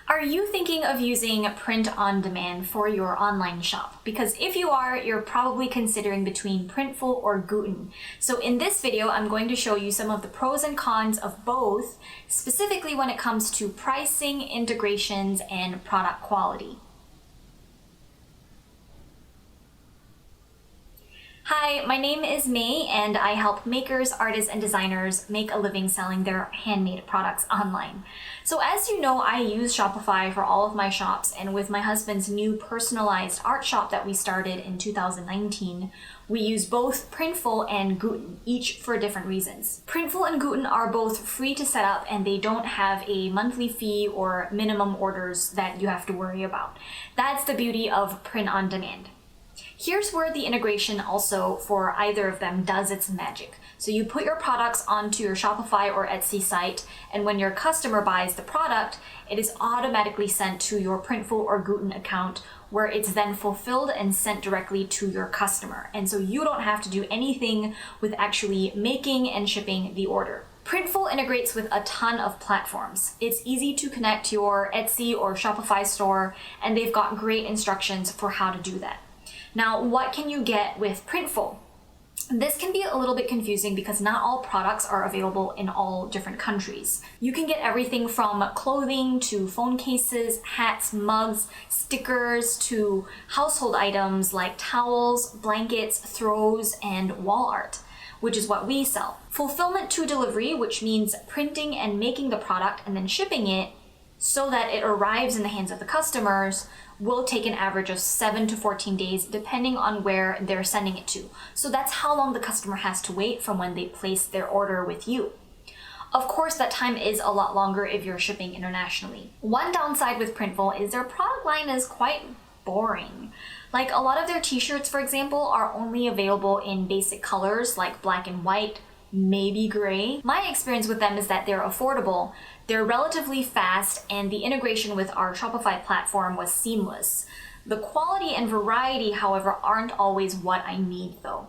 Are you thinking of using print on demand for your online shop? Because if you are, you're probably considering between Printful or Guten. So in this video, I'm going to show you some of the pros and cons of both, specifically when it comes to pricing, integrations, and product quality. Hi, my name is May, and I help makers, artists, and designers make a living selling their handmade products online. So as you know, I use Shopify for all of my shops, and with my husband's new personalized art shop that we started in 2019, we use both Printful and Guten, each for different reasons. Printful and Guten are both free to set up, and they don't have a monthly fee or minimum orders that you have to worry about. That's the beauty of print on demand. Here's where the integration also for either of them does its magic. So you put your products onto your Shopify or Etsy site, and when your customer buys the product, it is automatically sent to your Printful or Guten account, where it's then fulfilled and sent directly to your customer. And so you don't have to do anything with actually making and shipping the order. Printful integrates with a ton of platforms. It's easy to connect to your Etsy or Shopify store, and they've got great instructions for how to do that. Now, what can you get with Printful? This can be a little bit confusing because not all products are available in all different countries. You can get everything from clothing to phone cases, hats, mugs, stickers, to household items like towels, blankets, throws, and wall art, which is what we sell. Fulfillment to delivery, which means printing and making the product and then shipping it so that it arrives in the hands of the customers, will take an average of 7 to 14 days depending on where they're sending it to. So that's how long the customer has to wait from when they place their order with you. Of course, that time is a lot longer if you're shipping internationally. One downside with Printful is their product line is quite boring. Like a lot of their t-shirts, for example, are only available in basic colors like black and white, maybe gray. My experience with them is that they're affordable, they're relatively fast, and the integration with our Shopify platform was seamless. The quality and variety, however, aren't always what I need though.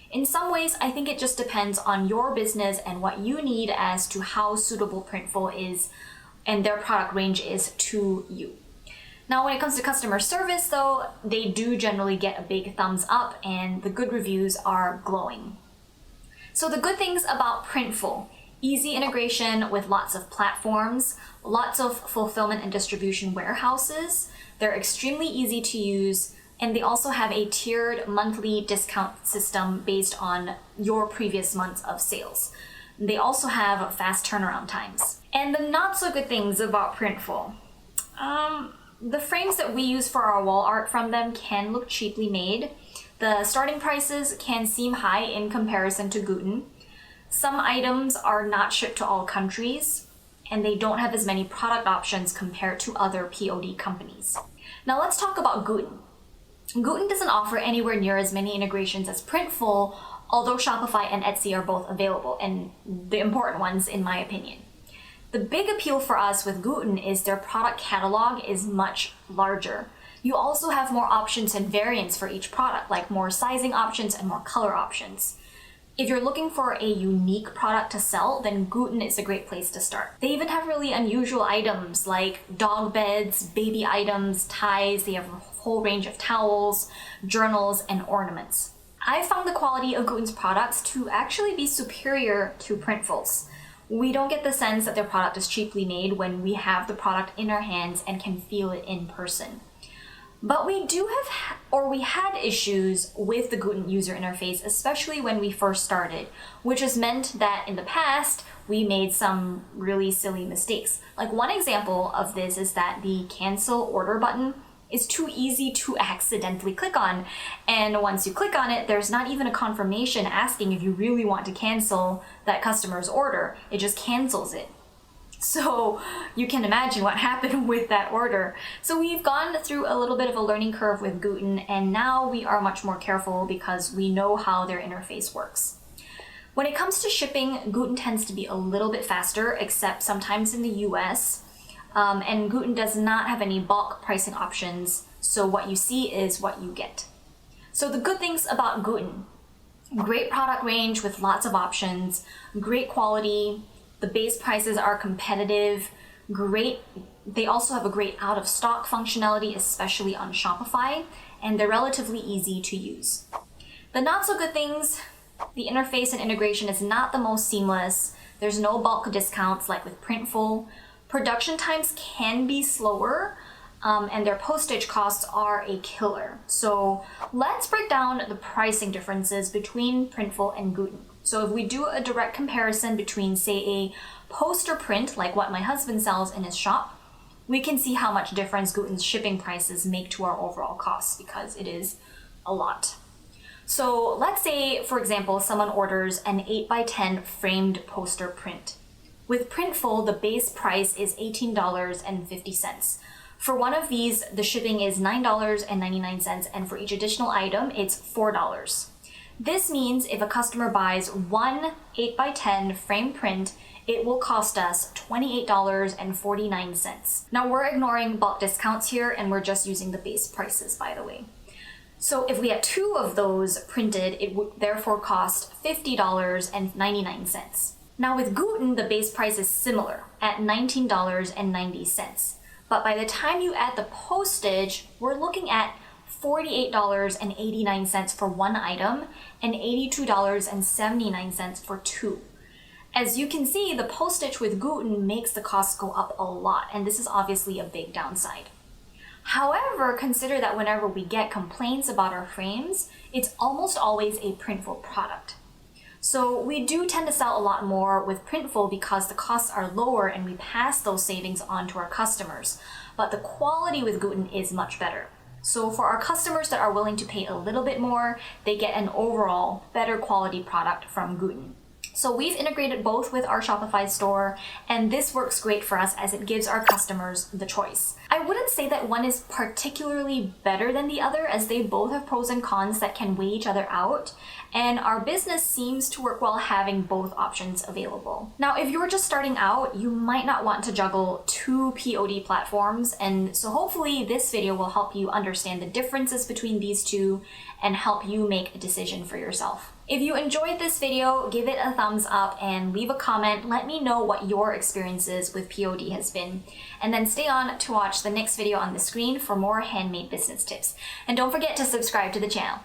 In some ways, I think it just depends on your business and what you need as to how suitable Printful is and their product range is to you. Now, when it comes to customer service though, they do generally get a big thumbs up and the good reviews are glowing. So the good things about Printful: easy integration with lots of platforms, lots of fulfillment and distribution warehouses. They're extremely easy to use, and they also have a tiered monthly discount system based on your previous months of sales. They also have fast turnaround times. And the not so good things about Printful. The frames that we use for our wall art from them can look cheaply made. The starting prices can seem high in comparison to Guten. Some items are not shipped to all countries, and they don't have as many product options compared to other POD companies. Now let's talk about Guten. Guten doesn't offer anywhere near as many integrations as Printful, although Shopify and Etsy are both available, and the important ones in my opinion. The big appeal for us with Guten is their product catalog is much larger. You also have more options and variants for each product, like more sizing options and more color options. If you're looking for a unique product to sell, then Guten is a great place to start. They even have really unusual items like dog beds, baby items, ties. They have a whole range of towels, journals, and ornaments. I found the quality of Guten's products to actually be superior to Printful's. We don't get the sense that their product is cheaply made when we have the product in our hands and can feel it in person. But we had issues with the Guten user interface, especially when we first started, which has meant that in the past, we made some really silly mistakes. Like one example of this is that the cancel order button is too easy to accidentally click on. And once you click on it, there's not even a confirmation asking if you really want to cancel that customer's order. It just cancels it. So you can imagine what happened with that order. So we've gone through a little bit of a learning curve with Guten, and now we are much more careful because we know how their interface works. When it comes to shipping, Guten tends to be a little bit faster, except sometimes in the US. And Guten does not have any bulk pricing options, so what you see is what you get. So the good things about Guten: great product range with lots of options, great quality, the base prices are competitive, great They also have a great out of stock functionality, especially on Shopify, and they're relatively easy to use. The not so good things, the interface and integration is not the most seamless. There's no bulk discounts like with Printful. Production times can be slower, and their postage costs are a killer. So let's break down the pricing differences between Printful and Guten. So if we do a direct comparison between, say, a poster print, like what my husband sells in his shop, we can see how much difference Guten's shipping prices make to our overall costs, because it is a lot. So let's say, for example, someone orders an 8x10 framed poster print. With Printful, the base price is $18.50. For one of these, the shipping is $9.99, and for each additional item, it's $4. This means if a customer buys one 8x10 frame print, it will cost us $28.49. Now we're ignoring bulk discounts here, and we're just using the base prices, by the way. So if we had two of those printed, it would therefore cost $50.99. Now with Guten, the base price is similar at $19.90. But by the time you add the postage, we're looking at $48.89 for one item and $82.79 for two. As you can see, the postage with Guten makes the costs go up a lot, and this is obviously a big downside. However, consider that whenever we get complaints about our frames, it's almost always a Printful product. So we do tend to sell a lot more with Printful because the costs are lower and we pass those savings on to our customers. But the quality with Guten is much better. So for our customers that are willing to pay a little bit more, they get an overall better quality product from Guten. So we've integrated both with our Shopify store, and this works great for us as it gives our customers the choice. I wouldn't say that one is particularly better than the other, as they both have pros and cons that can weigh each other out, and our business seems to work well having both options available. Now, if you're just starting out, you might not want to juggle two POD platforms, and so hopefully this video will help you understand the differences between these two and help you make a decision for yourself. If you enjoyed this video, give it a thumbs up and leave a comment. Let me know what your experiences with POD has been. And then stay on to watch the next video on the screen for more handmade business tips. And don't forget to subscribe to the channel.